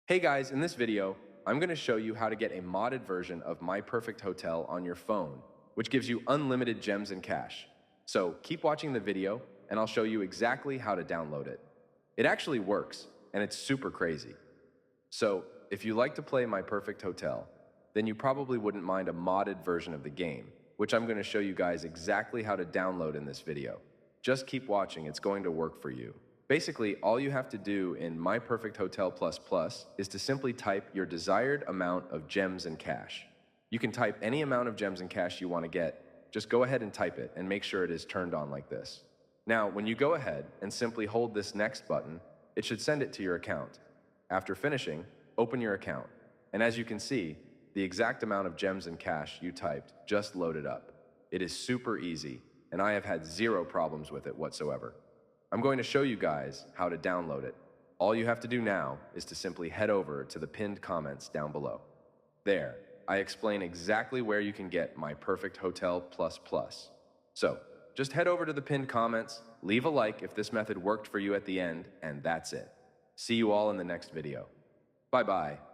Hey guys, in this video, I'm going to show you how to get a modded version of My Perfect Hotel on your phone, which gives you unlimited gems and cash. So keep watching the video, and I'll show you exactly how to download it. It actually works, and it's super crazy. So if you like to play My Perfect Hotel, then you probably wouldn't mind a modded version of the game, which I'm going to show you guys exactly how to download in this video. Just keep watching, it's going to work for you. Basically, all you have to do in My Perfect Hotel Plus is to simply type your desired amount of gems and cash. You can type any amount of gems and cash you want to get. Just go ahead and type it and make sure it is turned on like this. Now, when you go ahead and simply hold this next button, it should send it to your account. After finishing, open your account. And as you can see, the exact amount of gems and cash you typed just loaded up. It is super easy, and I have had zero problems with it whatsoever. I'm going to show you guys how to download it. All you have to do now is to simply head over to the pinned comments down below. There, I explain exactly where you can get My Perfect Hotel Plus. So, just head over to the pinned comments, leave a like if this method worked for you at the end, and that's it. See you all in the next video. Bye-bye.